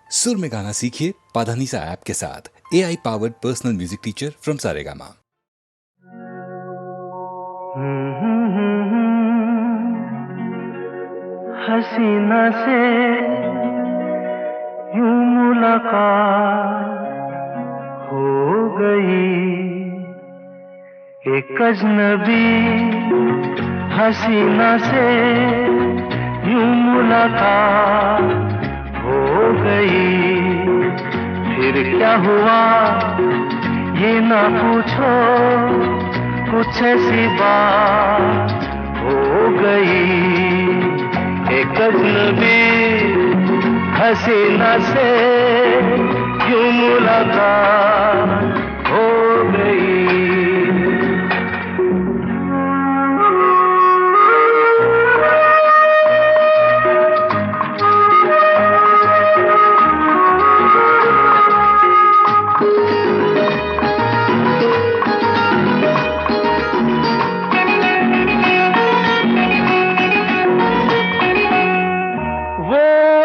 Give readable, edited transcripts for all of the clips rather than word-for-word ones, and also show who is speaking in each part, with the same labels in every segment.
Speaker 1: सुर में गाना सीखिए पाधानीसा ऐप के साथ। AI powered personal music teacher from Saregama.
Speaker 2: हसीना से यूं मुलाकात हो गई, एक अजनबी हसीना से यूं मुलाकात हो गई। फिर क्या हुआ ये ना पूछो, कुछ ऐसी बात हो गई। एक अजनबी हसीना से यूं मुलाकात हो गई।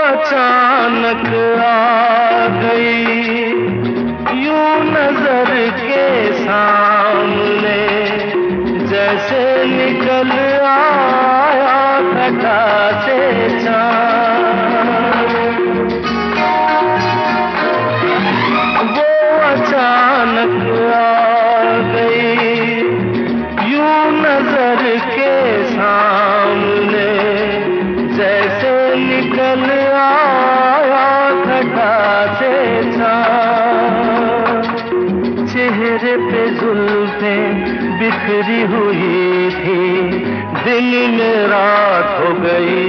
Speaker 2: अचानक आ गई यूं नजर के सामने, जैसे निकल आया घटा से चाँद। वो अचानक आ गई यूं नजर के सामने, जैसे निकल चेहरे पे जुल्फें बिखरी हुई थी, दिन में रात हो गई।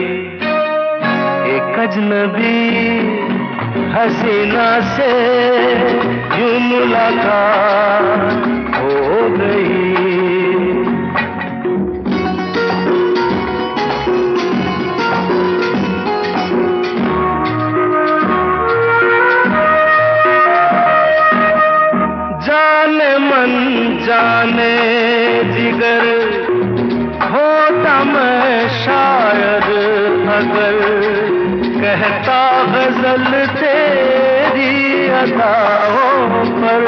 Speaker 2: एक अजनबी हसीना से यूं मुलाकात हो गई। जाने जिगर होता मैं शायद अगर, कहता गजल तेरी अदाओं पर।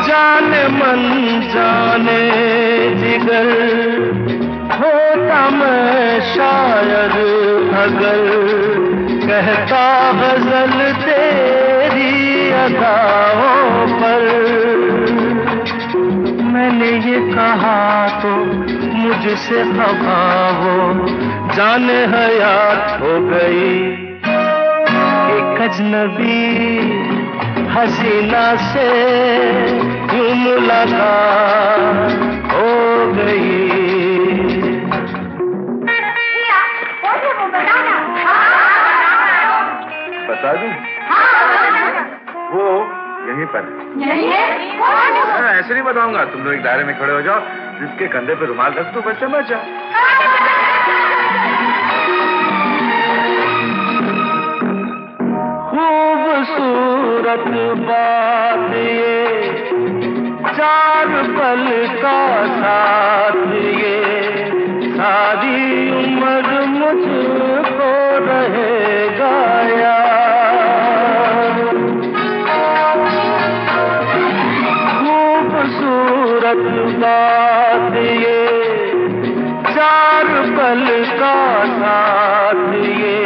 Speaker 2: जाने मन जाने जिगर होता मैं शायद अगर, कहता गजल तेरी अदाओं पर। मैंने ये कहा तो मुझसे खफा वो जाने हयात हो गई। एक अजनबी हसीना से यूं मुलाकात हो गई।
Speaker 3: बता दूं? वो यहीं पर ऐसे नहीं बताऊंगा। तुम लोग एक दायरे में खड़े हो जाओ, जिसके कंधे पे रुमाल रख दो, बस समझ जाओ।
Speaker 2: खूबसूरत बात ये, चार पल का साथ ये, सारी उम्र मुझको रहेगा याद। खूबसूरत बात ये, चार पल का साथ ये,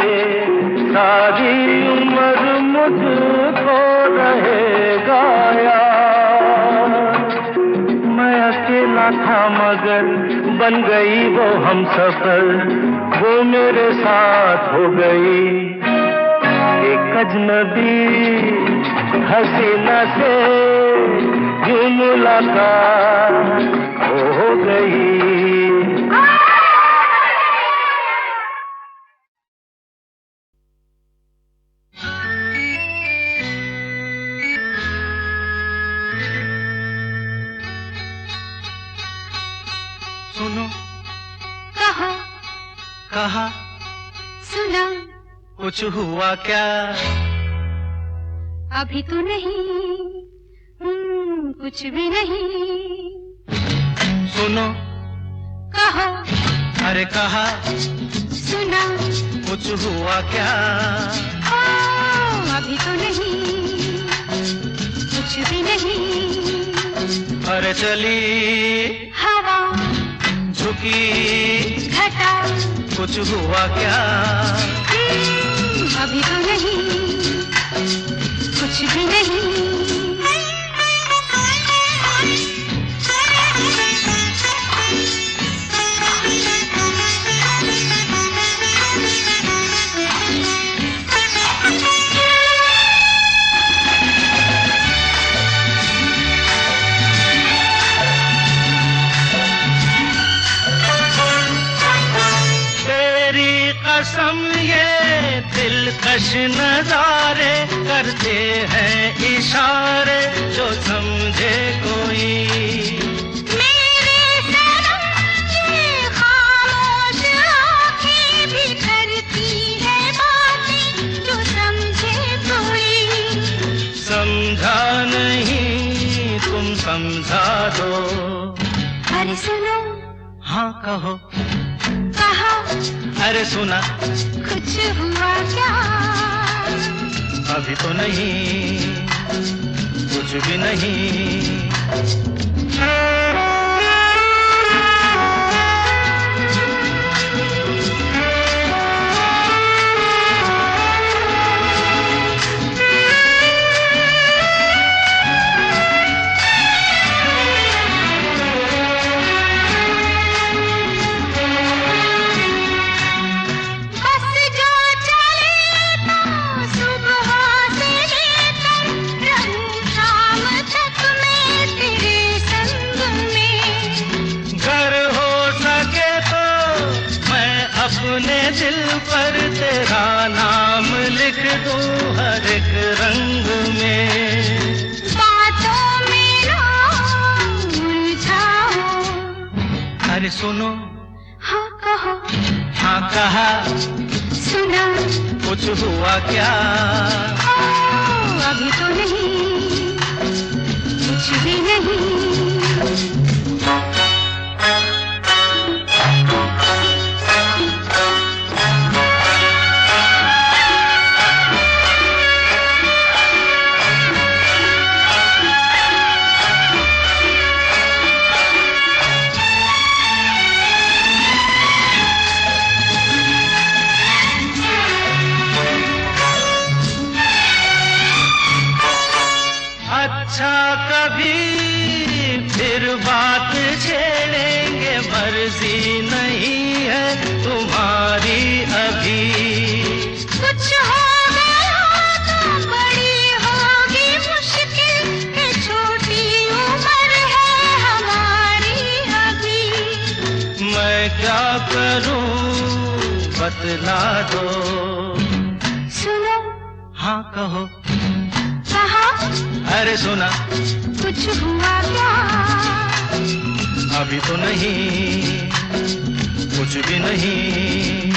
Speaker 2: सारी उम्र मुझको रहेगा याद। मैं अकेला था मगर बन गई वो हमसफर, वो मेरे साथ हो गई। एक अजनबी हसीना से यूं मुलाकात हो गई।
Speaker 4: सुनो,
Speaker 5: कहा,
Speaker 4: कहा,
Speaker 5: सुना,
Speaker 4: कुछ हुआ क्या?
Speaker 5: अभी तो नहीं, कुछ भी नहीं।
Speaker 4: सुनो,
Speaker 5: कहा,
Speaker 4: अरे कहा,
Speaker 5: सुना,
Speaker 4: कुछ हुआ क्या?
Speaker 5: ओ, अभी तो नहीं, कुछ भी नहीं।
Speaker 4: अरे चली
Speaker 5: हवा,
Speaker 4: झुकी
Speaker 5: घटा,
Speaker 4: कुछ हुआ क्या?
Speaker 5: अभी तो नहीं, कुछ भी नहीं।
Speaker 4: कसम ये दिलकश नजारे करते हैं इशारे जो समझे कोई।
Speaker 5: मेरे सनम ये खामोश आँखें भी करती है बातें जो समझे कोई।
Speaker 4: समझा नहीं तुम समझा दो।
Speaker 5: अरे सुनो,
Speaker 4: हाँ कहो।
Speaker 5: कहा,
Speaker 4: अरे सुना,
Speaker 5: कुछ हुआ क्या?
Speaker 4: अभी तो नहीं, कुछ भी नहीं। अपने दिल पर तेरा नाम लिख दूं हर एक रंग में।
Speaker 5: बातों में ना उलझाओ।
Speaker 4: अरे सुनो,
Speaker 5: हाँ कहो।
Speaker 4: हाँ कहा,
Speaker 5: सुना,
Speaker 4: कुछ हुआ क्या?
Speaker 5: ओ, अभी तो नहीं, कुछ भी नहीं।
Speaker 4: अच्छा कभी फिर बात छेड़ेंगे, मर्जी नहीं है तुम्हारी अभी।
Speaker 5: कुछ हो गया तो बड़ी होगी मुश्किल, ये छोटी उम्र है हमारी अभी।
Speaker 4: मैं क्या करूं बतला दो।
Speaker 5: सुनो,
Speaker 4: हाँ कहो।
Speaker 5: कहा,
Speaker 4: अरे सुना,
Speaker 5: कुछ हुआ क्या?
Speaker 4: अभी तो नहीं, कुछ भी नहीं।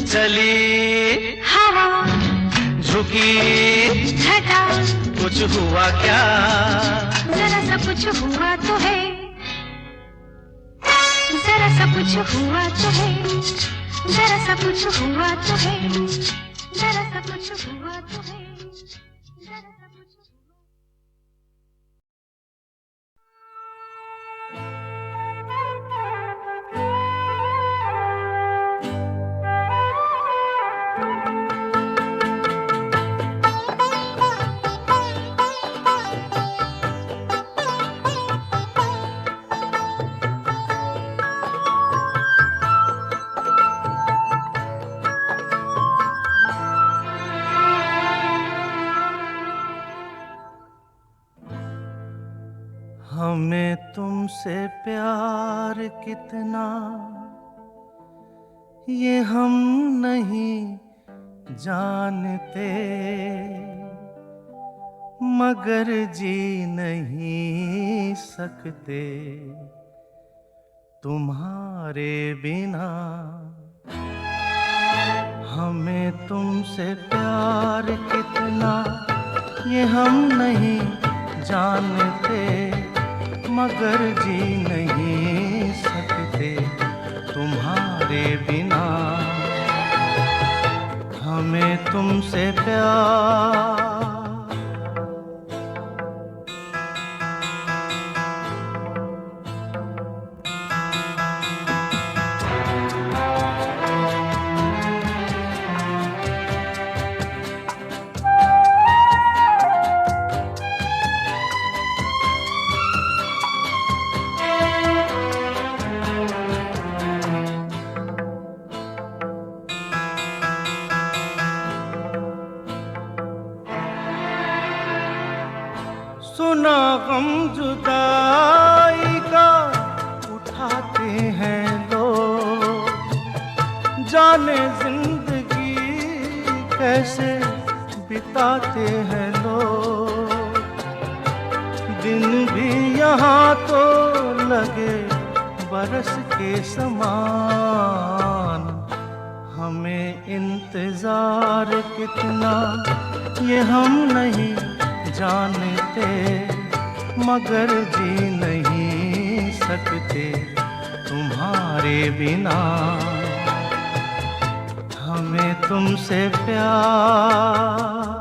Speaker 4: चली
Speaker 5: हवा,
Speaker 4: झुकी
Speaker 5: घटा,
Speaker 4: कुछ हुआ क्या?
Speaker 5: जरा सा कुछ हुआ तो है, जरा सा कुछ हुआ तो है, जरा सा कुछ हुआ तो है, जरा सा कुछ हुआ तो है, जरा सा कुछ।
Speaker 6: हमें तुमसे प्यार कितना ये हम नहीं जानते, मगर जी नहीं सकते तुम्हारे बिना। हमें तुमसे प्यार कितना ये हम नहीं जानते, मगर जी नहीं सकते तुम्हारे बिना। तुमसे प्यार। सुना गम जुदाई का उठाते हैं लोग, जाने जिंदगी कैसे बिताते हैं लोग। दिन भी यहाँ तो लगे बरस के समान, हमें इंतजार कितना ये हम नहीं जानते, मगर जी नहीं सकते तुम्हारे बिना। हमें तुमसे प्यार।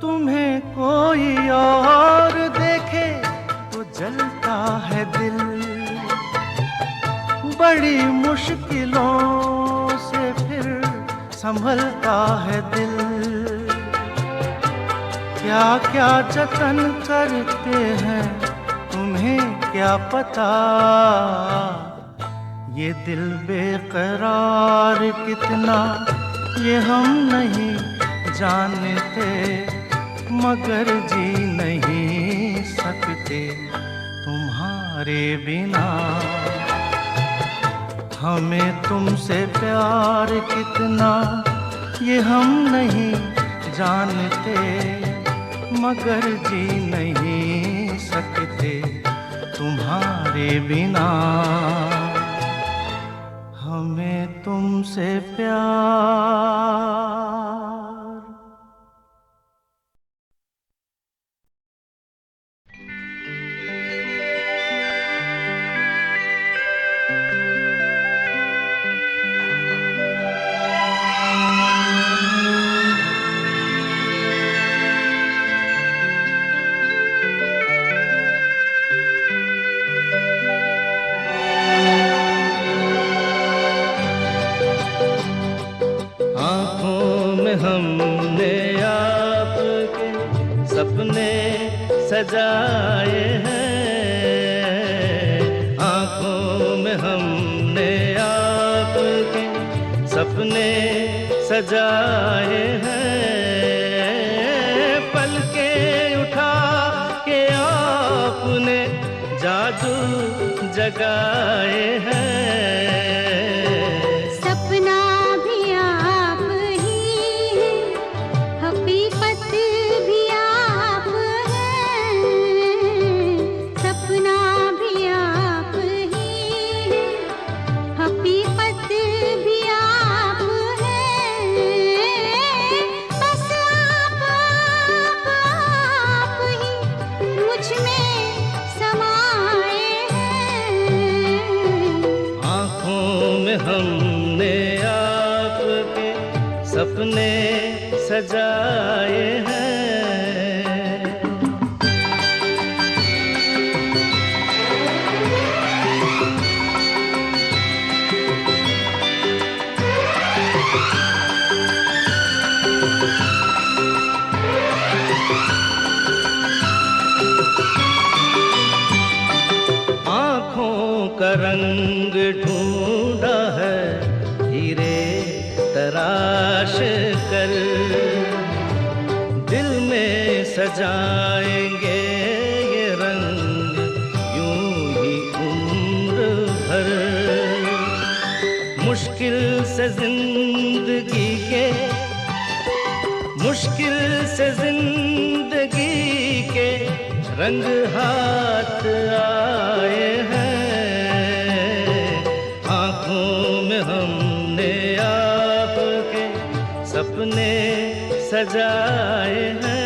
Speaker 6: तुम्हें कोई और देखे तो जलता है दिल, बड़ी मुश्किलों से फिर संभलता है दिल। क्या क्या जतन करते हैं तुम्हें क्या पता, ये दिल बेकरार कितना ये हम नहीं जानते, मगर जी नहीं सकते तुम्हारे बिना। हमें तुमसे प्यार कितना ये हम नहीं जानते, मगर जी नहीं सकते तुम्हारे बिना। हमें तुमसे प्यार।
Speaker 4: हमने आपके सपने सजाए हैं, आँखों में हमने आपके सपने सजाए हैं। पलकें उठा के आपने जादू जगाए हैं। हमने आपके सपने सजाए हैं। आँखों का रंग ढूंढा है हीरे तराश कर, दिल में सजाएंगे ये रंग यूं ही उम्र भर। मुश्किल से जिंदगी के रंग हाथ आए हैं। आँखों में हमने आपके सपने सजाए हैं।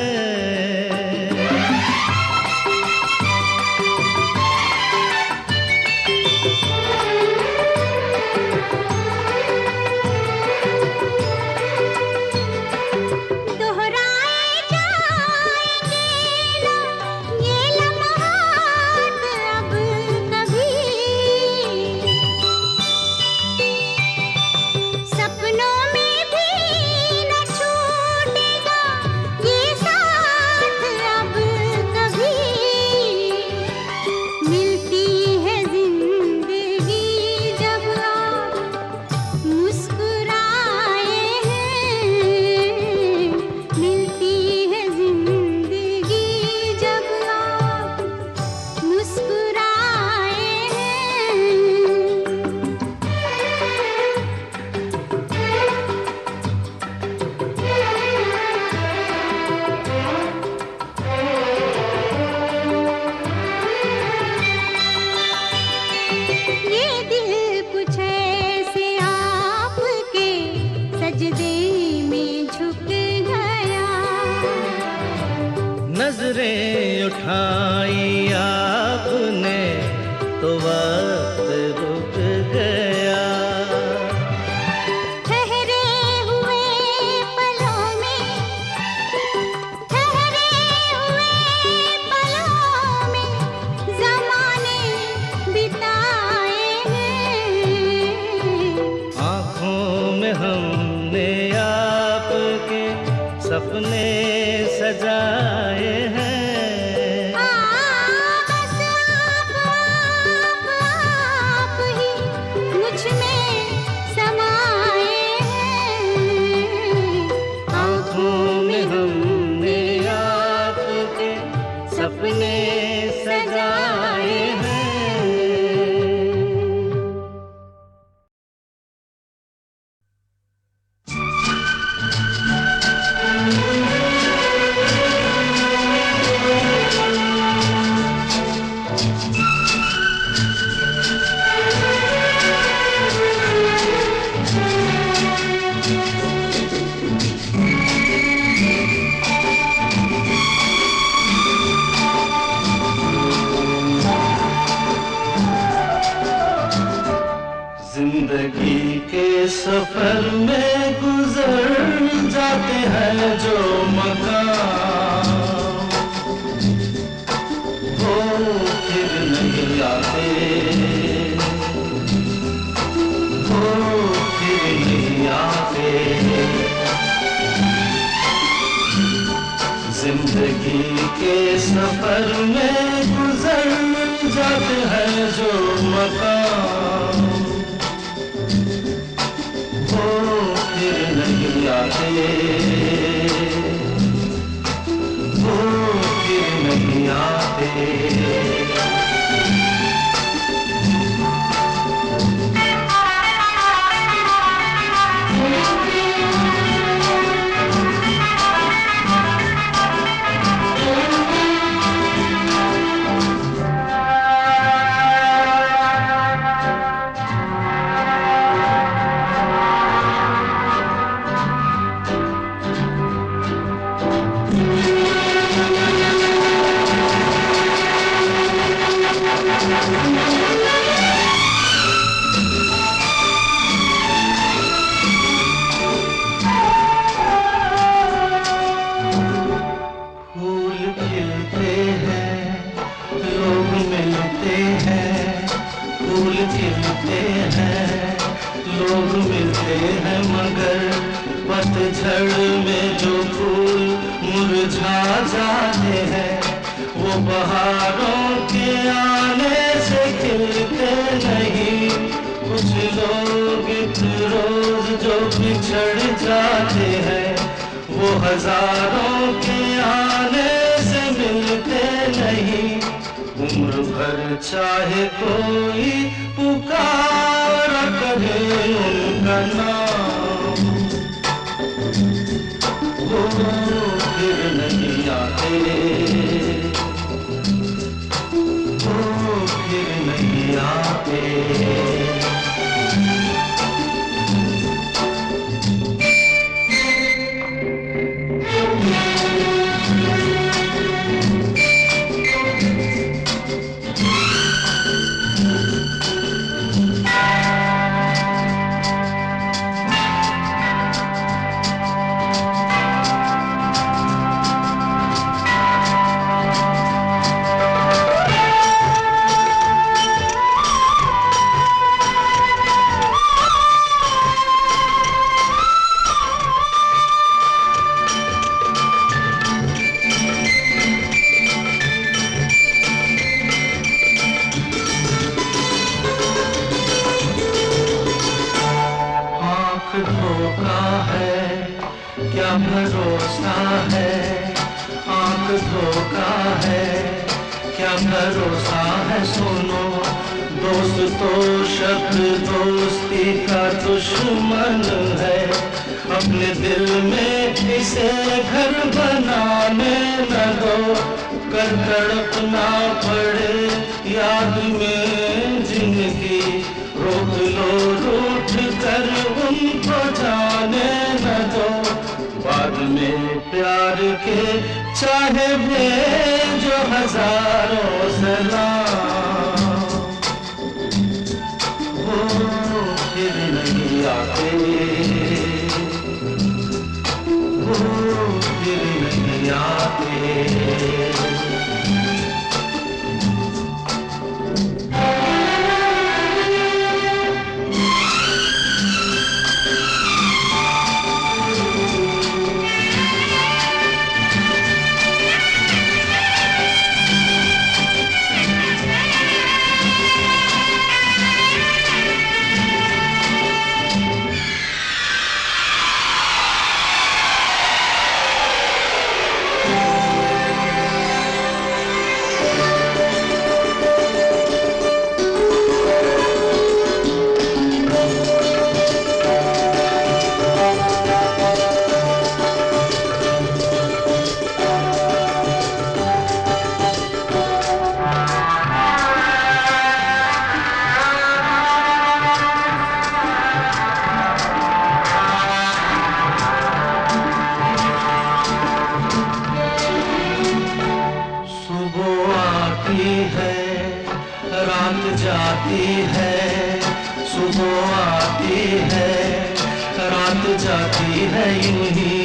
Speaker 4: नजरें उठाई आपने तो वक्त रुक गया।
Speaker 5: ठहरे हुए पलों में ज़माने बिताए हैं।
Speaker 4: आँखों में हमने आपके सपने सजाए हैं।
Speaker 5: बस आप ही मुझ में समाए हैं।
Speaker 4: आँखों में हमने आपके सपने सजाए हैं। जिंदगी के सफर में गुजर जाते हैं जो मकाम, वो फिर नहीं आते, वो फिर नहीं आते। जिंदगी के सफर में गुजर जाते हैं जो मकाम, वो फिर नहीं आते, वो फिर नहीं आते। पतझड़ में जो फूल मुरझा जाते हैं, वो बहारों के आने से खिलते नहीं। कुछ लोग एक रोज जो बिछड़ जाते हैं, वो हजारों के आने से मिलते नहीं। उम्र भर चाहे कोई पुकारा करे तेरा नाम, वो फिर नहीं आते, वो फिर नहीं आते। धोखा है क्या भरोसा है, आंख धोखा है क्या भरोसा है। सुनो दोस्त तो शब्द दोस्ती का दुश्मन है, अपने दिल में इसे घर बनाने न दो, कर तड़पना पड़े याद में जिंदगी, रोक लो रूठ कर उनको जाने न दो, बाद में प्यार के चाहे भेजो हजारों सलाम, वो फिर नहीं आते, वो फिर नहीं आते। रात जाती है, सुबह आती है, रात जाती है, यूं ही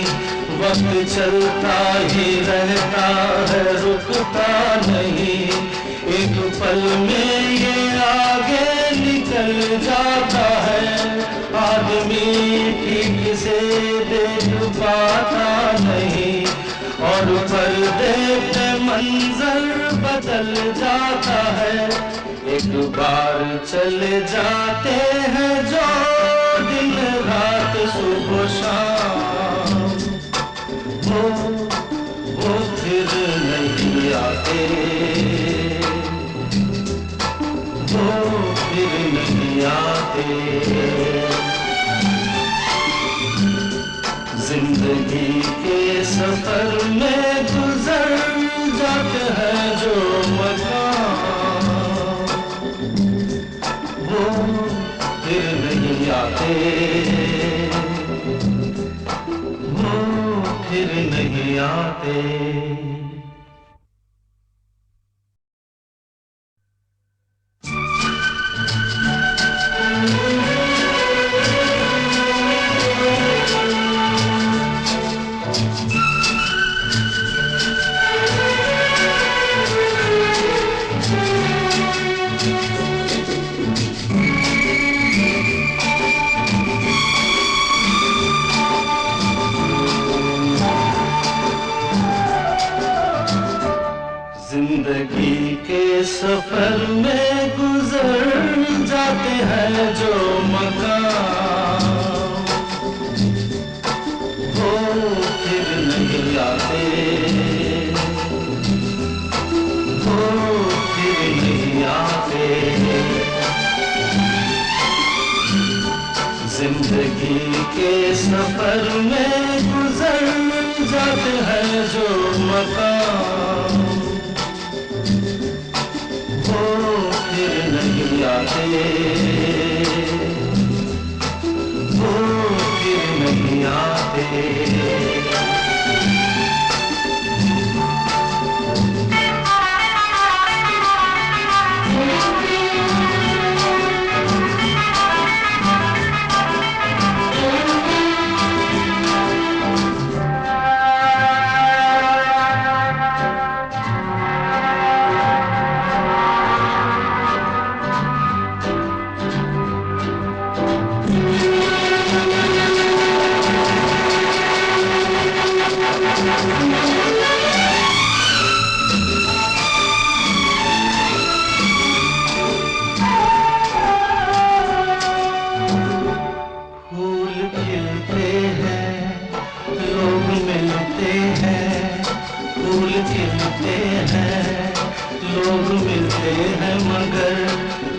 Speaker 4: वक्त चलता ही रहता है, रुकता नहीं, एक पल में ये आगे निकल जाता है, आदमी ठीक से देख पाता नहीं, और पर्दे पे मंजर बदल जाता है, एक बार चले जाते हैं जो दिन रात सुबह शाम, वो फिर नहीं आते, वो फिर नहीं आते। जिंदगी के सफर में गुजर जाते हैं जो मकाम, वो फिर नहीं आते, वो फिर नहीं आते। जिंदगी के सफर में गुजर जाते हैं जो मकाम, वो फिर नहीं आते, वो फिर नहीं आते।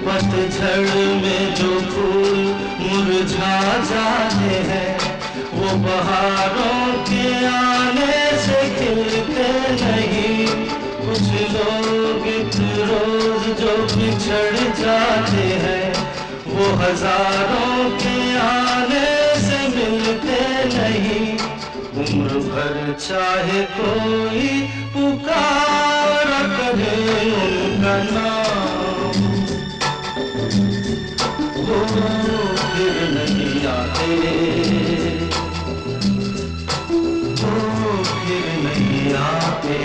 Speaker 4: पतझड़ में जो फूल मुरझा जाते हैं, वो बहारों के आने से खिलते नहीं। कुछ लोग एक रोज जो बिछड़ जाते हैं, वो हजारों के आने से मिलते नहीं। उम्र भर चाहे कोई पुकारा करे उनका नाम, वो फिर नहीं आते, वो फिर नहीं आते।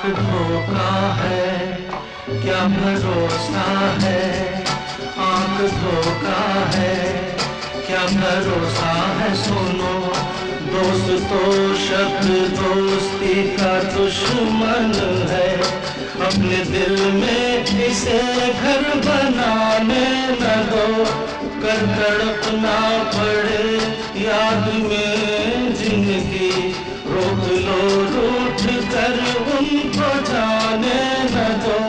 Speaker 4: धोखा है क्या भरोसा है, आंख धोखा है क्या भरोसा है। सुनो दोस्त तो शब्द दोस्ती का दुश्मन है, अपने दिल में इसे घर बनाने न दो। कर तड़पना पड़े याद में जिंदगी, रोक लो रूठ कर उनको जाने न दो।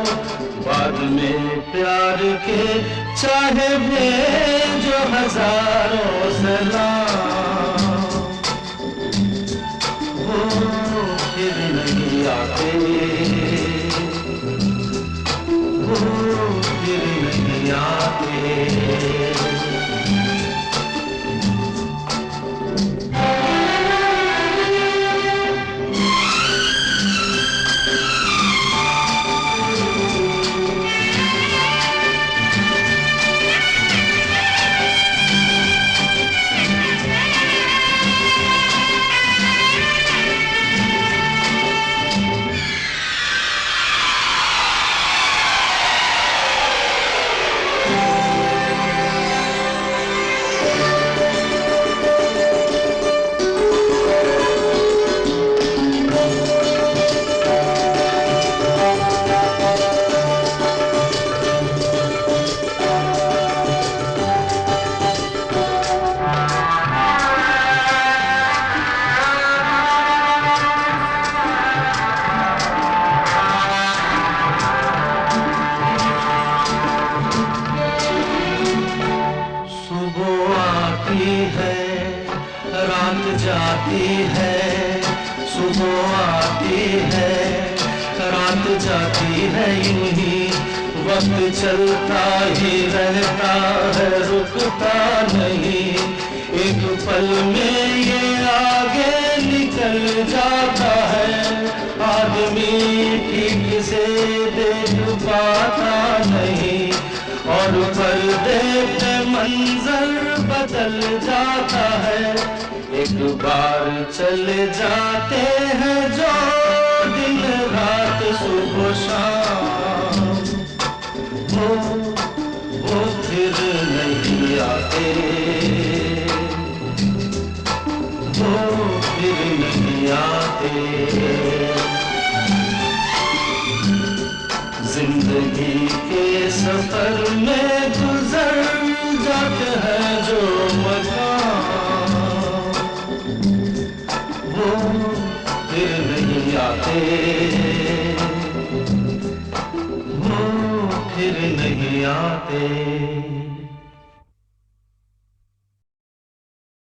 Speaker 4: बाद में प्यार के चाहे भेजो हजारों सलाम, वो फिर नहीं आते, वो फिर नहीं आते। रात जाती है, सुबह आती है, रात जाती है, यूं ही वक्त चलता ही रहता है, रुकता नहीं। एक पल में ये आगे निकल जाता है, आदमी ठीक से देख पाता नहीं। और पल देखते मंजर बदल जाता है। एक बार चले जाते हैं जो दिन रात सुबह शाम, वो फिर नहीं आते, वो फिर नहीं आते। जिंदगी के सफर में गुजर जाते हैं जो मकाम, वो फिर नहीं आते, वो फिर नहीं आते।